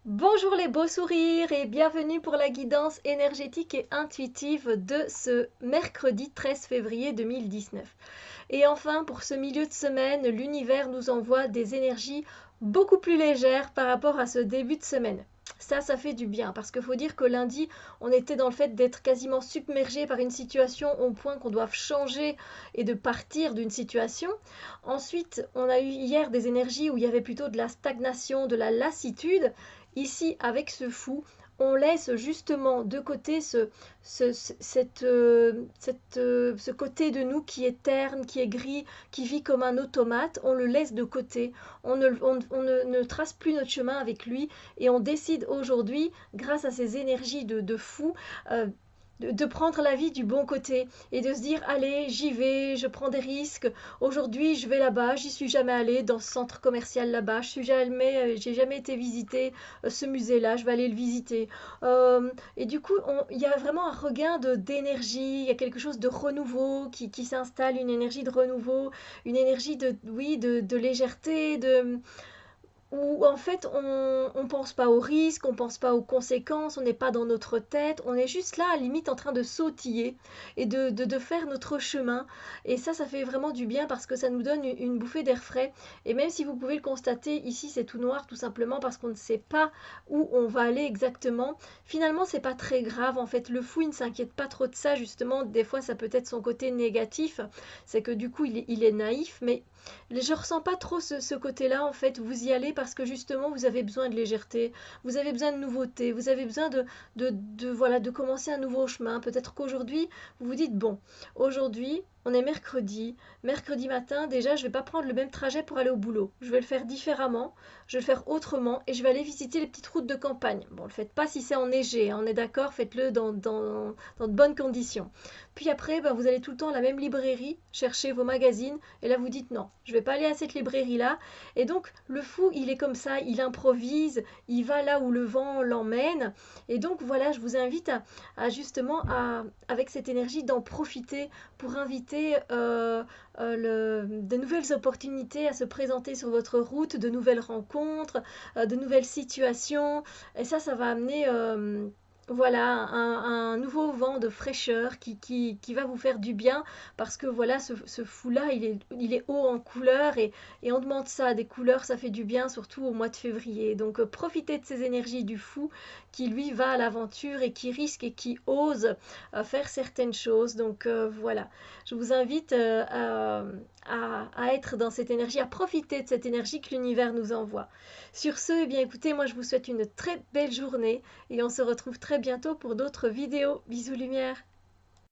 Bonjour les beaux sourires et bienvenue pour la guidance énergétique et intuitive de ce mercredi 13 février 2019. Et enfin, pour ce milieu de semaine, l'univers nous envoie des énergies beaucoup plus légères par rapport à ce début de semaine. Ça fait du bien parce qu'il faut dire que lundi, on était dans le fait d'être quasiment submergé par une situation au point qu'on doive changer et de partir d'une situation. Ensuite, on a eu hier des énergies où il y avait plutôt de la stagnation, de la lassitude. Ici, avec ce fou, on laisse justement de côté ce côté de nous qui est terne, qui est gris, qui vit comme un automate. On le laisse de côté. On ne trace plus notre chemin avec lui et on décide aujourd'hui, grâce à ces énergies de fou, euh, de prendre la vie du bon côté et de se dire allez, j'y vais, je prends des risques. Aujourd'hui, je vais là-bas, j'y suis jamais allée dans ce centre commercial là-bas, j'ai jamais été visiter ce musée-là, je vais aller le visiter. Et du coup, il y a vraiment un regain d'énergie, il y a quelque chose de renouveau qui s'installe, une énergie de renouveau, une énergie oui, de légèreté, où en fait on pense pas aux risques, on pense pas aux conséquences, on n'est pas dans notre tête, on est juste là à la limite en train de sautiller et de faire notre chemin. Et ça fait vraiment du bien parce que ça nous donne une bouffée d'air frais. Et même si vous pouvez le constater, ici c'est tout noir tout simplement parce qu'on ne sait pas où on va aller exactement. Finalement c'est pas très grave en fait, le fou il ne s'inquiète pas trop de ça justement, des fois ça peut être son côté négatif, c'est que du coup il est naïf, mais je ressens pas trop ce côté-là en fait. Vous y allez parce que justement vous avez besoin de légèreté, vous avez besoin de nouveauté, vous avez besoin voilà, de commencer un nouveau chemin. Peut-être qu'aujourd'hui vous vous dites bon, aujourd'hui on est mercredi matin, déjà je vais pas prendre le même trajet pour aller au boulot. Je vais le faire différemment, je vais le faire autrement et je vais aller visiter les petites routes de campagne. Bon, le faites pas si c'est enneigé, hein, on est d'accord, faites-le dans de bonnes conditions. Puis après, ben, vous allez tout le temps à la même librairie chercher vos magazines et là vous dites non, je vais pas aller à cette librairie-là. Et donc le fou, il est comme ça, il improvise, il va là où le vent l'emmène. Et donc voilà, je vous invite justement avec cette énergie d'en profiter pour inviter de nouvelles opportunités à se présenter sur votre route, de nouvelles rencontres, de nouvelles situations. Et ça va amener voilà, un nouveau vent de fraîcheur qui va vous faire du bien parce que voilà, ce fou-là, il est haut en couleurs et on demande ça, des couleurs, ça fait du bien, surtout au mois de février. Donc profitez de ces énergies du fou qui lui va à l'aventure et qui risque et qui ose faire certaines choses. Donc voilà, je vous invite à être dans cette énergie, à profiter de cette énergie que l'univers nous envoie. Sur ce, eh bien écoutez, moi je vous souhaite une très belle journée et on se retrouve très bientôt pour d'autres vidéos. Bisous lumière.